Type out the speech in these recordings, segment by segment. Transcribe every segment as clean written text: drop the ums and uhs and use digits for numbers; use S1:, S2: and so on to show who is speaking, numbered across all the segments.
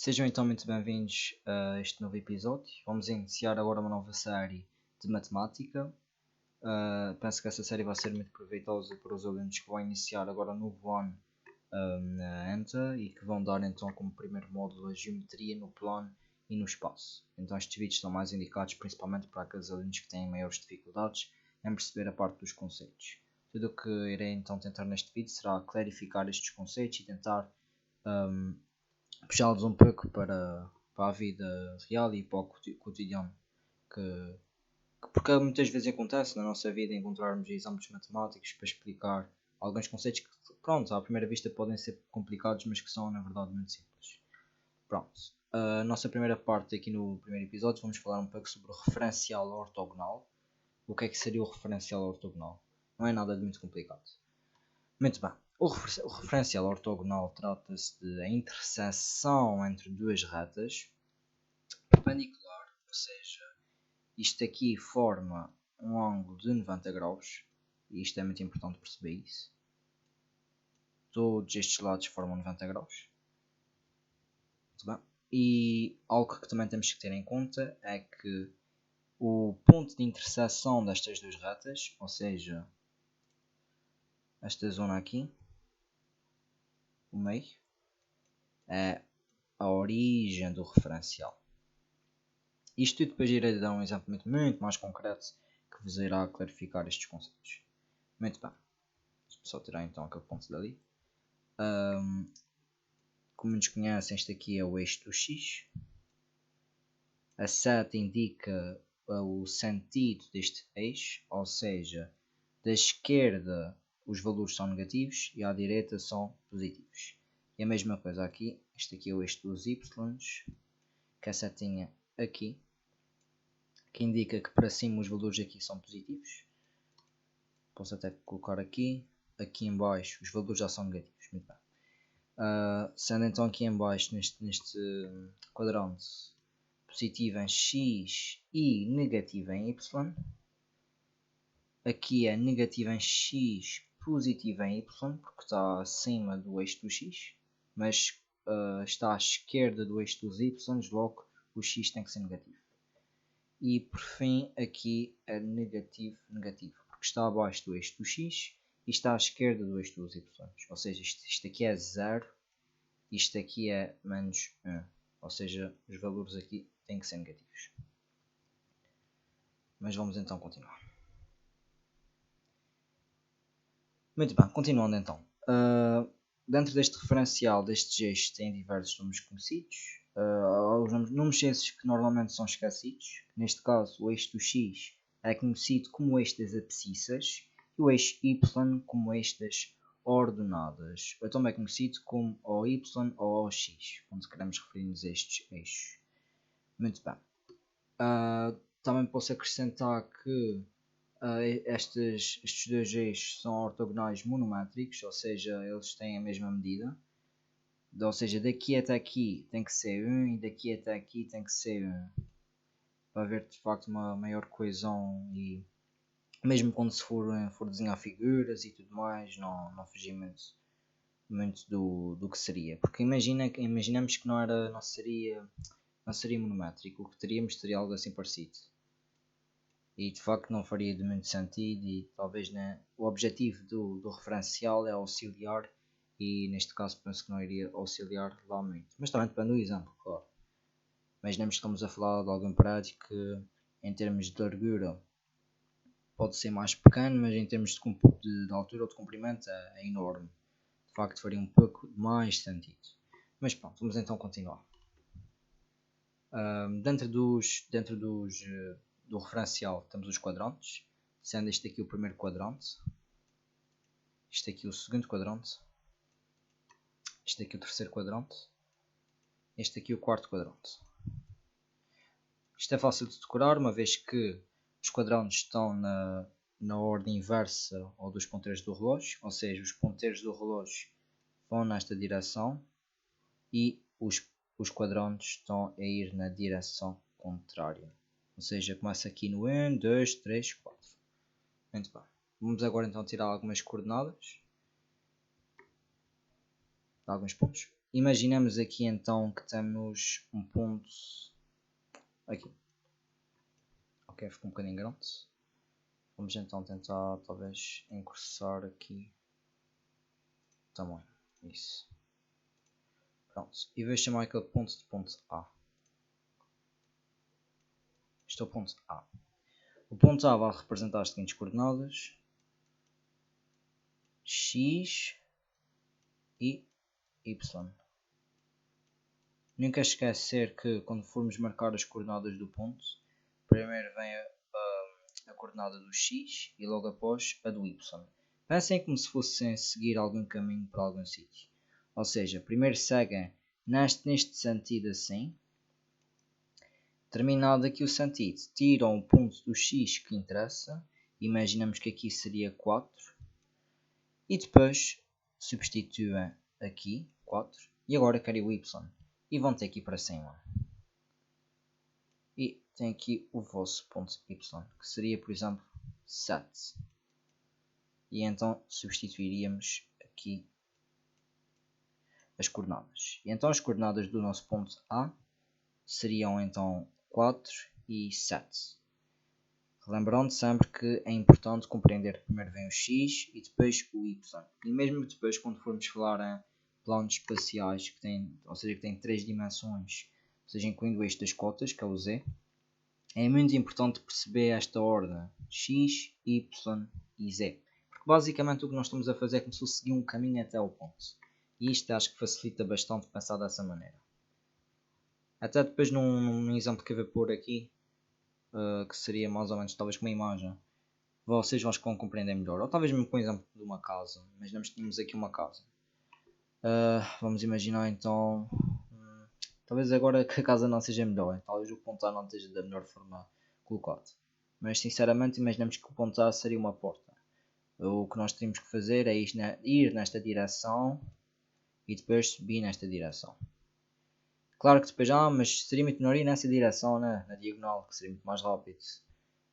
S1: Sejam então muito bem-vindos a este novo episódio. Vamos iniciar agora uma nova série de matemática. Penso que essa série vai ser muito proveitosa para os alunos que vão iniciar agora no novo ano na ENTA e que vão dar então como primeiro módulo a geometria no plano e no espaço. Então estes vídeos estão mais indicados principalmente para aqueles alunos que têm maiores dificuldades em perceber a parte dos conceitos. Tudo o que irei então tentar neste vídeo será clarificar estes conceitos e tentar puxá-los um pouco para a vida real e para o cotidiano. Porque muitas vezes acontece na nossa vida encontrarmos exames matemáticos para explicar alguns conceitos que, pronto, à primeira vista podem ser complicados, mas que são na verdade muito simples. Pronto, a nossa primeira parte aqui no primeiro episódio vamos falar um pouco sobre o referencial ortogonal. O que é que seria o referencial ortogonal? Não é nada de muito complicado. Muito bem. O referencial ortogonal trata-se de a interseção entre duas retas perpendicular, ou seja, isto aqui forma um ângulo de 90 graus, e isto é muito importante perceber isso. Todos estes lados formam 90 graus. Muito bem. E algo que também temos que ter em conta é que o ponto de interseção destas duas retas, ou seja, esta zona aqui, o meio, é a origem do referencial. Isto depois irei dar um exemplo muito mais concreto que vos irá clarificar estes conceitos. Muito bem. Deixa-me só tirar então aquele ponto dali. Como nos conhecem, este aqui é o eixo do X. A seta indica o sentido deste eixo, ou seja, da esquerda os valores são negativos e à direita são positivos. E a mesma coisa aqui, este aqui é o eixo dos Y, que a setinha aqui, que indica que para cima os valores aqui são positivos. Posso até colocar aqui em baixo os valores já são negativos. Muito bem. Sendo então aqui em baixo neste quadrante positivo em X e negativo em Y, aqui é negativo em X, positivo em Y, porque está acima do eixo do X, mas está à esquerda do eixo dos Y, logo o X tem que ser negativo. E por fim aqui é negativo, porque está abaixo do eixo do X e está à esquerda do eixo dos Y. Ou seja, isto aqui é 0, isto aqui é menos 1. Ou seja, os valores aqui têm que ser negativos. Mas vamos então continuar. Muito bem, continuando então. Dentro deste referencial destes eixos tem diversos números conhecidos. Os números esses que normalmente são esquecidos. Neste caso, o eixo do X é conhecido como o eixo das abscissas e o eixo Y como o eixo das ordenadas. Ou também é conhecido como OY ou OX, quando queremos referir-nos a estes eixos. Muito bem. Também posso acrescentar que estes dois eixos são ortogonais monométricos, ou seja, eles têm a mesma medida. Ou seja, daqui até aqui tem que ser 1 e daqui até aqui tem que ser 1. Para haver de facto uma maior coesão e mesmo quando se for desenhar figuras e tudo mais, não fugir muito do que seria. Porque imaginamos que não seria monométrico, o que teríamos seria algo assim parecido. E de facto não faria de muito sentido e talvez o objetivo do referencial é auxiliar e neste caso penso que não iria auxiliar lá muito. Mas também depende do exemplo, claro. Imaginemos que estamos a falar de algum prédio que em termos de largura pode ser mais pequeno, mas em termos de altura ou de comprimento é enorme. De facto faria um pouco mais sentido. Mas pronto, vamos então continuar. Dentro do referencial temos os quadrantes, sendo este aqui o primeiro quadrante, este aqui o segundo quadrante, este aqui o terceiro quadrante, este aqui o quarto quadrante. Isto é fácil de decorar, uma vez que os quadrantes estão na ordem inversa ou dos ponteiros do relógio, ou seja, os ponteiros do relógio vão nesta direção e os quadrantes estão a ir na direção contrária. Ou seja, começa aqui no 1, 2, 3, 4. Muito bem. Vamos agora então tirar algumas coordenadas de alguns pontos. imaginamos aqui então que temos um ponto aqui. Ok, ficou um bocadinho grande. Vamos então tentar talvez encurtar aqui o tamanho. Isso. Pronto. E vou chamar aquele ponto de ponto A. Este é o ponto A. O ponto A vai representar as seguintes coordenadas: x e y. Nunca esquecer que quando formos marcar as coordenadas do ponto, primeiro vem a coordenada do x e logo após a do y. Pensem como se fossem seguir algum caminho para algum sítio. Ou seja, primeiro seguem neste sentido assim. Terminado aqui o sentido, tiram o ponto do x que interessa. Imaginamos que aqui seria 4. E depois substituem aqui 4. E agora querem o y. E vão ter aqui para cima. E tem aqui o vosso ponto y, que seria, por exemplo, 7. E então substituiríamos aqui as coordenadas. E então as coordenadas do nosso ponto A seriam então 4 e 7. Lembrando sempre que é importante compreender que primeiro vem o x e depois o y. E mesmo depois quando formos falar em planos espaciais, ou seja, que têm 3 dimensões, ou seja, incluindo o eixo das cotas, que é o z, é muito importante perceber esta ordem x, y e z. Porque basicamente o que nós estamos a fazer é como se fosse seguir um caminho até ao ponto. E isto acho que facilita bastante pensar dessa maneira. Até depois num exemplo que eu vou pôr aqui, que seria mais ou menos talvez com uma imagem, vocês vão compreender melhor. Ou talvez mesmo com o exemplo de uma casa. Imaginamos que temos aqui uma casa. Vamos imaginar então, talvez agora que a casa não seja melhor, talvez o ponto A não esteja da melhor forma colocado. Mas sinceramente imaginamos que o ponto A seria uma porta. O que nós teríamos que fazer é ir nesta direção e depois subir nesta direção. Claro que depois, mas seria muito melhor ir nessa direção, né? Na diagonal, que seria muito mais rápido.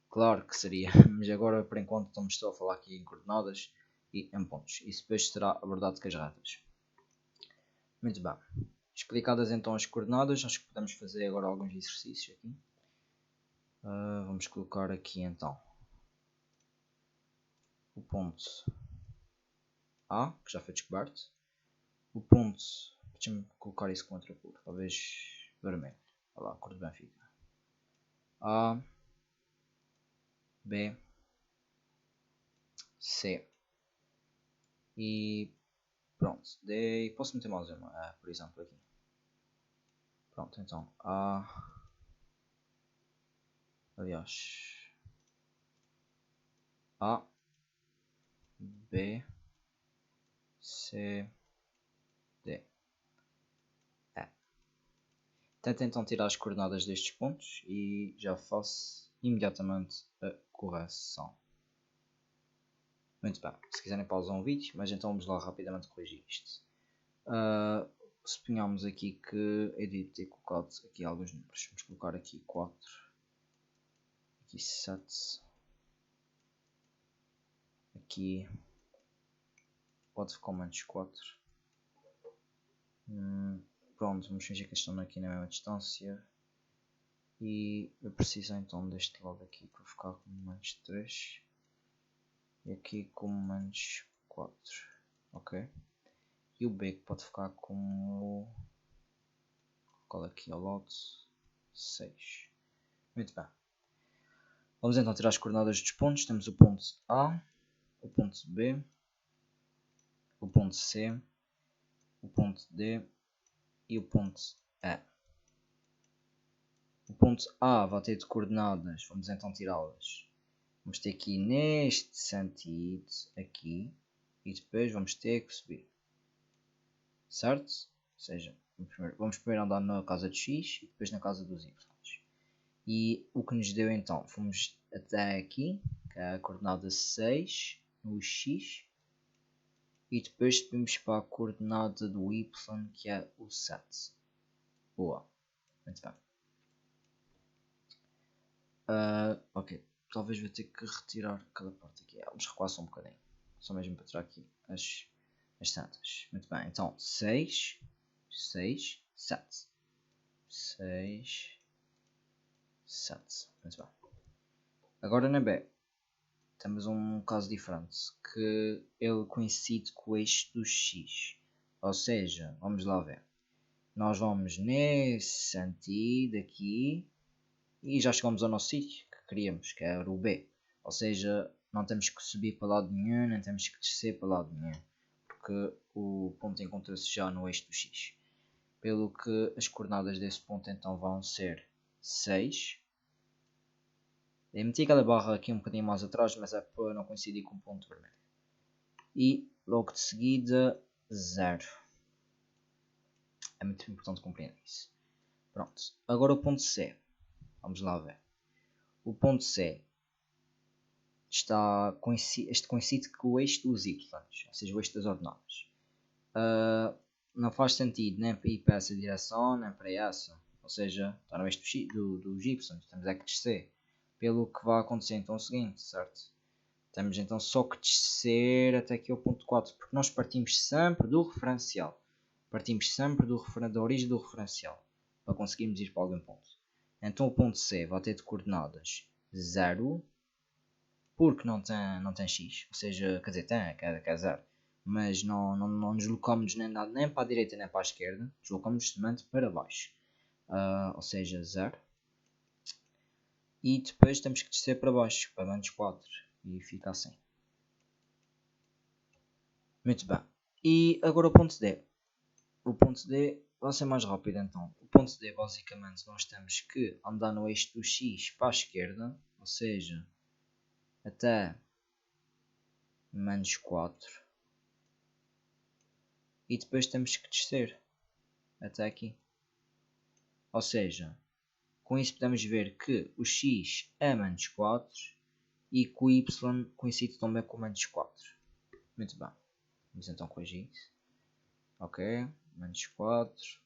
S1: Claro que seria, mas agora por enquanto estamos só a falar aqui em coordenadas e em pontos. Isso depois será abordado com as retas. Muito bem. Explicadas então as coordenadas, acho que podemos fazer agora alguns exercícios aqui. Vamos colocar aqui então o ponto A, que já foi descoberto. O ponto, deixa-me colocar isso com outra cor, talvez vermelho. Olha lá, a cor do Benfica. A, B, C e pronto. D, posso meter mais uma, por exemplo aqui. Pronto, então A, aliás, A, B, C, D, E. Tenta então tirar as coordenadas destes pontos e já faço imediatamente a correção. Muito bem, se quiserem pausar um vídeo, mas então vamos lá rapidamente corrigir isto. Suponhamos aqui que eu devia ter colocado aqui alguns números. Vamos colocar aqui 4, aqui 7, aqui pode ficar menos 4. Pronto, vamos fingir que estão aqui na mesma distância. E eu preciso então deste lado aqui para ficar com menos 3. E aqui com menos 4. Ok? E o B que pode ficar como... Coloco aqui ao lado 6. Muito bem. Vamos então tirar as coordenadas dos pontos. Temos o ponto A, o ponto B, o ponto C, o ponto D e o ponto E. O ponto A vai ter de coordenadas, vamos então tirá-las. Vamos ter aqui neste sentido, aqui, e depois vamos ter que subir. Certo? Ou seja, vamos primeiro andar na casa de x e depois na casa dos y. E o que nos deu então, fomos até aqui, que é a coordenada 6, no x, e depois subimos para a coordenada do y, que é o 7. Boa, muito bem. Ok, talvez vou ter que retirar aquela parte aqui. Vamos recuar só um bocadinho, só mesmo para tirar aqui as setas. Muito bem, então 6, 6, 7. 6, 7. Muito bem. Agora na B temos um caso diferente, que ele coincide com o eixo do X. Ou seja, vamos lá ver. Nós vamos nesse sentido aqui e já chegamos ao nosso sítio que queríamos, que era o B. Ou seja, não temos que subir para lado nenhum, nem temos que descer para lado nenhum, porque o ponto encontra-se já no eixo do X. Pelo que as coordenadas desse ponto então vão ser 6. Eu meti aquela barra aqui um bocadinho mais atrás, mas é para não coincidir com o ponto vermelho. E logo de seguida 0. É muito importante compreender isso. Pronto. Agora o ponto C. Vamos lá ver. O ponto C coincide com o eixo dos y, ou seja, o eixo das ordenadas. Não faz sentido nem para ir para essa direção, nem para essa. Ou seja, está no eixo dos y, temos é que descer. Pelo que vai acontecer então o seguinte, certo? Temos então só que descer até aqui ao ponto 4, porque nós partimos sempre do referencial. Partimos sempre da origem do referencial, para conseguirmos ir para algum ponto. Então o ponto C vai ter de coordenadas 0, porque não tem x, ou seja, quer dizer, tem, que é 0. Mas não nos deslocamos nem para a direita nem para a esquerda, deslocamos somente para baixo. Ou seja, 0. E depois temos que descer para baixo, para menos 4. E fica assim. Muito bem. E agora o ponto D. O ponto D vai ser mais rápido então. O ponto D basicamente nós temos que andar no eixo do X para a esquerda. Ou seja, até menos 4. E depois temos que descer até aqui. Ou seja, com isso podemos ver que o X é menos 4 e que o Y coincide também com menos 4. Muito bem. Vamos então corrigir isso. Ok, menos 4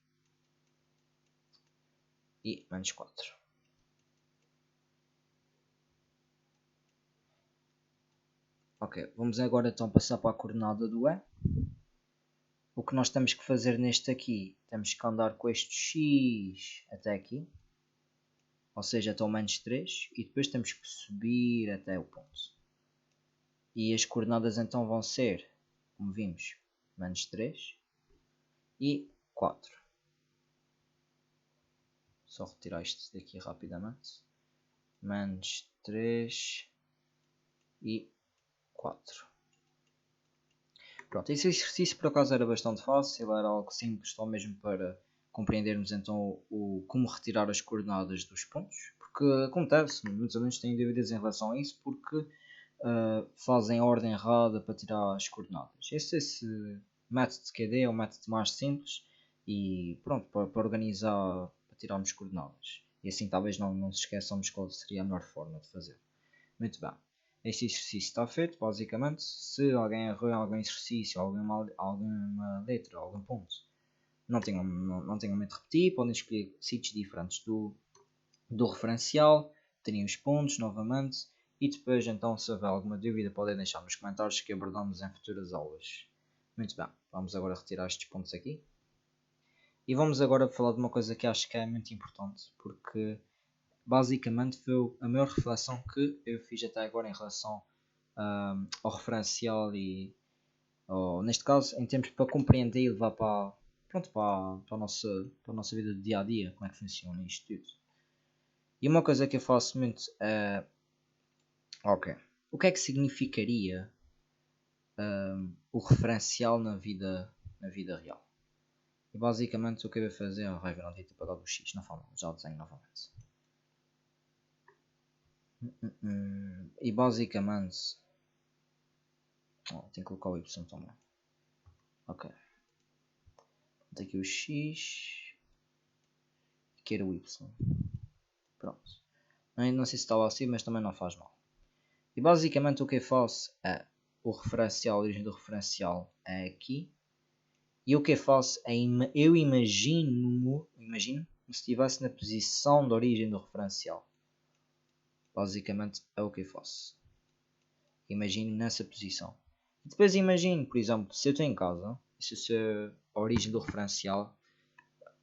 S1: e menos 4. Ok, vamos agora então passar para a coordenada do E. O que nós temos que fazer neste aqui, temos que andar com este X até aqui, ou seja, até o menos 3, e depois temos que subir até o ponto. E as coordenadas então vão ser, como vimos, menos 3 e 4. Só retirar isto daqui rapidamente. Menos 3 e 4. Pronto, esse exercício por acaso era bastante fácil, era algo simples, só mesmo para compreendermos então como retirar as coordenadas dos pontos, porque acontece, muitos alunos têm dúvidas em relação a isso, porque fazem a ordem errada para tirar as coordenadas. Esse método de QD é o método mais simples e pronto, para organizar, para tirarmos coordenadas. E assim talvez não se esqueçamos qual seria a melhor forma de fazer. Muito bem. Este exercício está feito, basicamente. Se alguém errou em algum exercício, alguma letra, algum ponto, não tenham medo de repetir. Podem escolher sítios diferentes do referencial, terem os pontos novamente. E depois, então, se houver alguma dúvida, podem deixar nos comentários que abordamos em futuras aulas. Muito bem, vamos agora retirar estes pontos aqui. E vamos agora falar de uma coisa que acho que é muito importante, porque basicamente foi a maior reflexão que eu fiz até agora em relação ao referencial e, neste caso, em termos para compreender e levar para a nossa vida do dia a dia, como é que funciona isto tudo. E uma coisa que eu faço muito é, ok, o que é que significaria o referencial na vida real? E basicamente o que eu vou fazer é regra não dita para dar o X na forma, já o desenho novamente. E basicamente tenho que colocar o Y também. Ok. Aqui o X. Aqui era o Y. Pronto. Não sei se estava assim, mas também não faz mal. E basicamente o que eu faço é o referencial, a origem do referencial é aqui. E o que eu faço é eu imagino se estivesse na posição de origem do referencial. Basicamente é o que eu faço. Imagino nessa posição. E depois imagino, por exemplo, se eu estou em casa, se a origem do referencial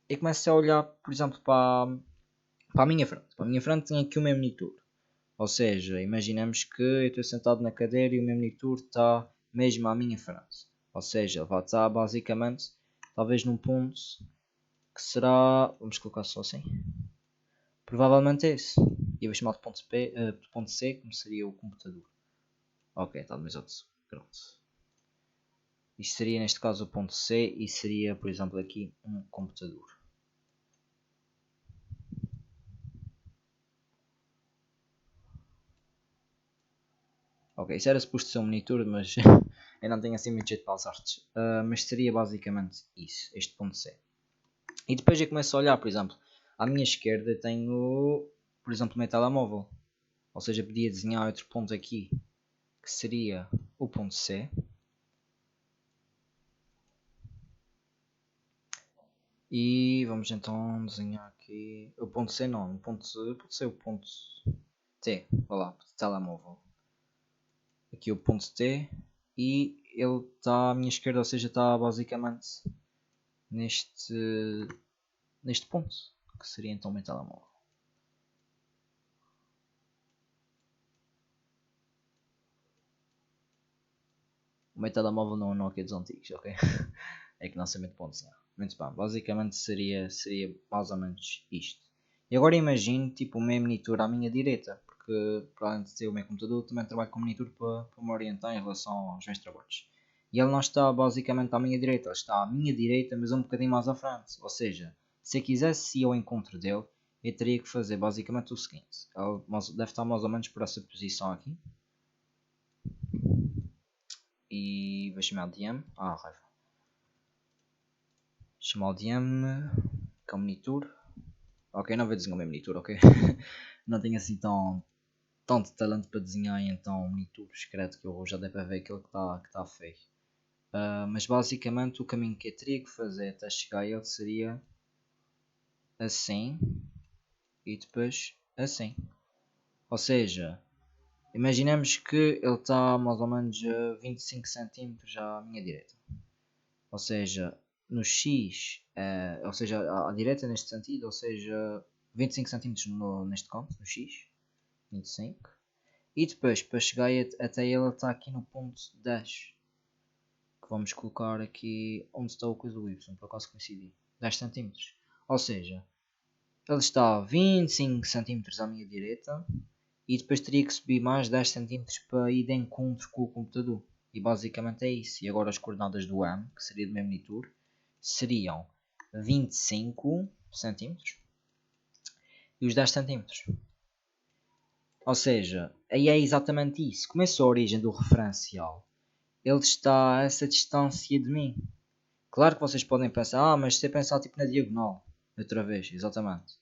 S1: e começo a olhar, por exemplo, para a minha frente. Para a minha frente tem aqui o meu monitor. Ou seja, imaginemos que eu estou sentado na cadeira e o meu monitor está mesmo à minha frente. Ou seja, ele vai estar basicamente, talvez num ponto que será, vamos colocar só assim, provavelmente esse. E eu vou chamar de ponto C, como seria o computador. Ok, está mais outro. Pronto. Isto seria neste caso o ponto C e seria, por exemplo, aqui um computador. Ok, isso era suposto ser um monitor, mas eu não tenho assim muito jeito para as artes. Mas seria basicamente isso, este ponto C. E depois eu começo a olhar, por exemplo, à minha esquerda tenho, por exemplo, o meu telemóvel. Ou seja, podia desenhar outro ponto aqui, que seria o ponto C. E vamos então desenhar aqui o ponto C não, o ponto C, pode ser o ponto T, vá lá, telemóvel. Aqui o ponto T e ele está à minha esquerda, ou seja, está basicamente neste, neste ponto, que seria então o meu telemóvel. O meu telemóvel não é um Nokia dos antigos, ok? É que não sei muito ponto desenhar. Muito bem, basicamente seria mais ou menos isto. E agora imagino tipo o meu monitor à minha direita, porque para além de ter o meu computador, também trabalho com monitor para me orientar em relação aos meus trabalhos. E ele não está basicamente à minha direita, ele está à minha direita, mas um bocadinho mais à frente. Ou seja, se eu quisesse ir ao encontro dele, eu teria que fazer basicamente o seguinte: ele deve estar mais ou menos por essa posição aqui. E vou chamar de M. Ah, raiva. Chamar de M. Que é o monitor. Ok, não vou desenhar o meu monitor, ok? Não tenho assim tanto talento para desenhar, então o monitor discreto que eu já dei para ver aquilo que tá feio. Mas basicamente o caminho que eu teria que fazer até chegar a ele seria assim e depois assim. Ou seja, imaginemos que ele está mais ou menos a 25 cm à minha direita. Ou seja, no X, ou seja, à direita neste sentido, ou seja, 25 cm neste canto, no X, 25. E depois, para chegar até ele, está aqui no ponto 10. Que vamos colocar aqui onde está o coisa do Y, por acaso coincidi. 10 cm. Ou seja, ele está a 25 cm à minha direita e depois teria que subir mais 10 cm para ir de encontro com o computador. E basicamente é isso. E agora as coordenadas do M, que seria do meu monitor, seriam 25 cm e os 10 cm. Ou seja, aí é exatamente isso. Começou a origem do referencial. Ele está a essa distância de mim. Claro que vocês podem pensar, mas se eu pensar tipo na diagonal, outra vez, exatamente.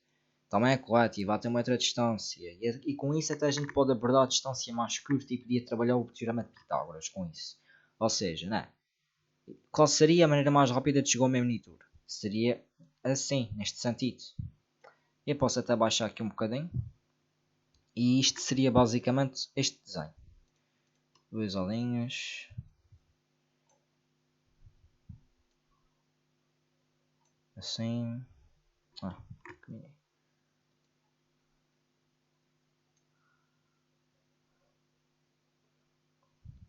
S1: Também é correto e vai ter uma outra distância. E com isso até a gente pode abordar a distância mais curta e podia trabalhar o teorema de Pitágoras com isso. Ou seja, né? Qual seria a maneira mais rápida de chegar ao meu monitor? Seria assim, neste sentido. Eu posso até baixar aqui um bocadinho. E isto seria basicamente este desenho. Duas olhinhas. Assim.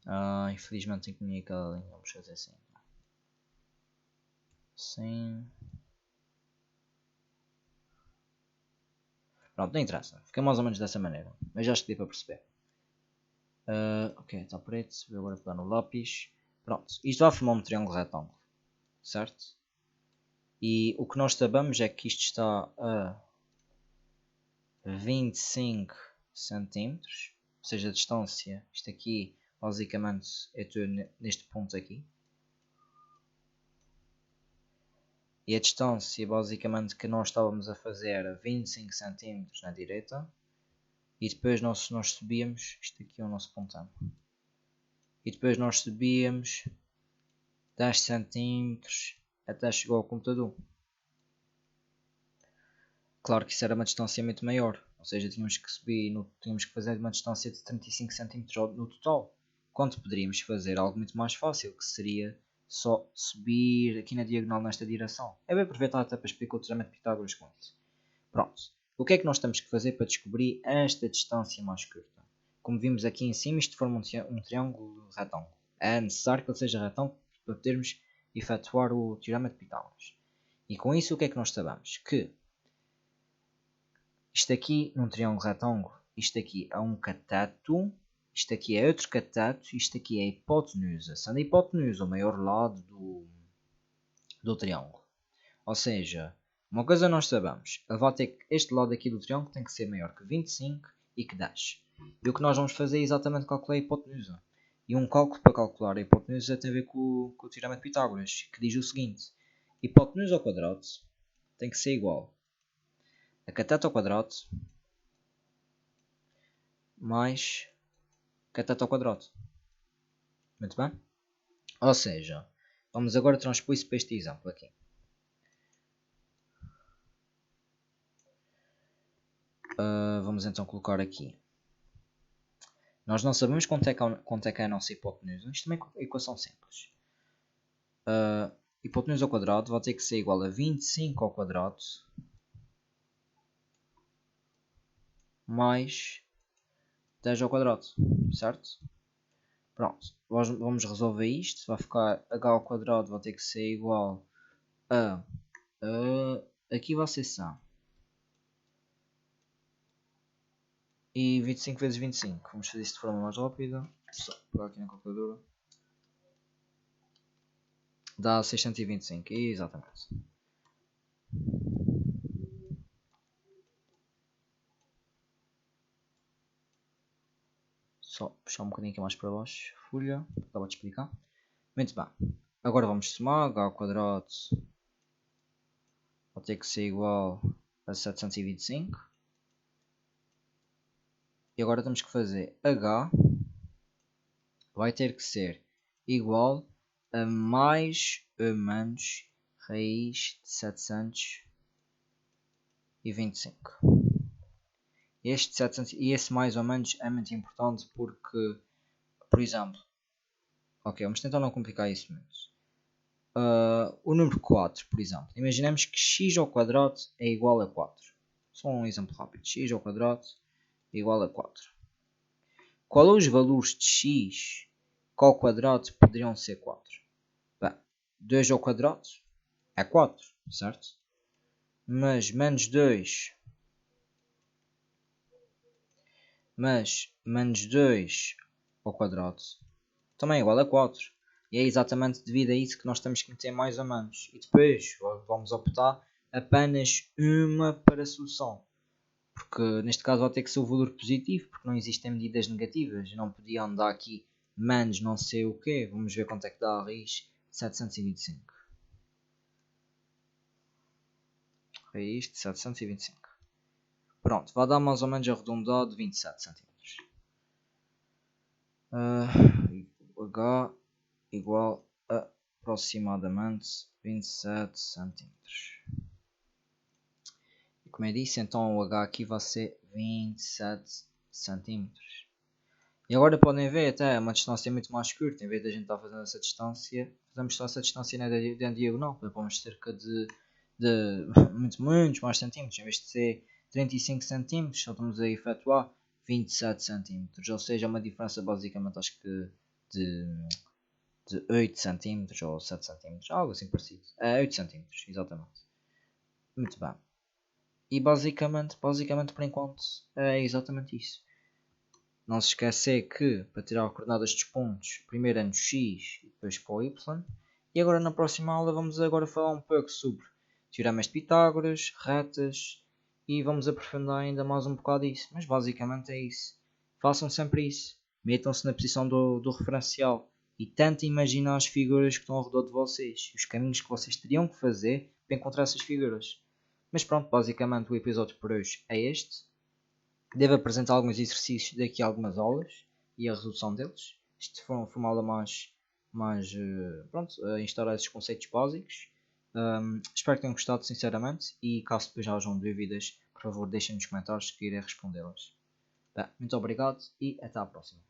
S1: Ah, infelizmente tenho que comer aquela linha. Vamos fazer assim. Assim. Pronto, não interessa. Fica mais ou menos dessa maneira. Mas já acho que deu para perceber. Ok, está preto. Vou agora pegar no lápis. Pronto. Isto vai formar um triângulo retângulo. Certo? E o que nós sabemos é que isto está a 25 centímetros. Ou seja, a distância. Isto aqui, basicamente, eu estou neste ponto aqui. E a distância, basicamente, que nós estávamos a fazer era 25 centímetros na direita. E depois nós subíamos. Isto aqui é o nosso pontão. E depois nós subíamos 10 cm até chegar ao computador. Claro que isso era uma distância muito maior, ou seja, tínhamos que tínhamos que fazer uma distância de 35 cm no total, quando poderíamos fazer algo muito mais fácil, que seria só subir aqui na diagonal nesta direção. É bem aproveitar até para explicar o teorema de Pitágoras com isso. Pronto. O que é que nós temos que fazer para descobrir esta distância mais curta? Como vimos aqui em cima, isto forma um triângulo retângulo. É necessário que ele seja retângulo para podermos efetuar o teorema de Pitágoras. E com isso o que é que nós sabemos? Que isto aqui num triângulo retângulo, isto aqui é um cateto, isto aqui é outro cateto, isto aqui é a hipotenusa. Sendo a hipotenusa o maior lado do triângulo. Ou seja, uma coisa nós sabemos, este lado aqui do triângulo tem que ser maior que 25 e que 10. E o que nós vamos fazer é exatamente calcular a hipotenusa. E um cálculo para calcular a hipotenusa tem a ver com o teorema de Pitágoras, que diz o seguinte: hipotenusa ao quadrado tem que ser igual a cateto ao quadrado mais cateto ao quadrado. Muito bem? Ou seja, vamos agora transpor isso para este exemplo aqui. Vamos então colocar aqui. Nós não sabemos quanto é que é a nossa hipotenusa. Isto também é uma equação simples. Hipotenusa ao quadrado vai ter que ser igual a 25 ao quadrado mais 10 ao quadrado. Certo? Pronto. Vamos resolver isto. Vai ficar h ao quadrado vai ter que ser igual a... aqui vai ser 100. E 25 vezes 25. Vamos fazer isto de forma mais rápida. Só pegar aqui na calculadora. Dá 625. Exatamente. Só puxar um bocadinho aqui mais para baixo. Folha. Acaba de explicar. Muito bem. Agora vamos somar. H ao quadrado vai ter que ser igual a 725. E agora temos que fazer H vai ter que ser igual a mais ou menos raiz de 725. Este 700, e esse mais ou menos é muito importante porque, por exemplo, ok, vamos tentar não complicar isso muito. O número 4, por exemplo, imaginemos que x ao quadrado é igual a 4. Só um exemplo rápido. X ao quadrado é igual a 4. Qual é os valores de x que ao quadrado poderiam ser 4? Bem, 2 ao quadrado é 4, certo? Mas menos 2 ao quadrado também é igual a 4. E é exatamente devido a isso que nós temos que meter mais ou menos. E depois vamos optar apenas uma para a solução. Porque neste caso vai ter que ser o valor positivo, porque não existem medidas negativas. Não podiam dar aqui menos não sei o quê. Vamos ver quanto é que dá a raiz de 725. Raiz de 725. Pronto, vai dar mais ou menos arredondado 27 cm. H igual a aproximadamente 27 cm. E como eu disse, então o H aqui vai ser 27 cm. E agora podem ver até uma distância muito mais curta. Em vez de a gente estar fazendo essa distância, fazemos só essa distância na diagonal. Vamos cerca de muitos mais centímetros. Em vez de ser 35 cm, só estamos a efetuar 27 cm. Ou seja, uma diferença basicamente acho que de 8 cm ou 7 cm. Algo assim parecido. É 8 cm, exatamente. Muito bem. E basicamente por enquanto é exatamente isso. Não se esquecer que para tirar as coordenadas dos pontos, primeiro é no x e depois para o y. E agora na próxima aula vamos agora falar um pouco sobre teoremas de Pitágoras, retas e vamos aprofundar ainda mais um bocado isso. Mas basicamente é isso. Façam sempre isso. Metam-se na posição do referencial e tentem imaginar as figuras que estão ao redor de vocês. Os caminhos que vocês teriam que fazer para encontrar essas figuras. Mas pronto, basicamente o episódio por hoje é este. Devo apresentar alguns exercícios daqui a algumas aulas e a resolução deles. Isto foi uma aula mais pronto, a instaurar esses conceitos básicos. Espero que tenham gostado sinceramente e caso depois hajam dúvidas, por favor deixem nos comentários que irei respondê-las. Muito obrigado e até à próxima.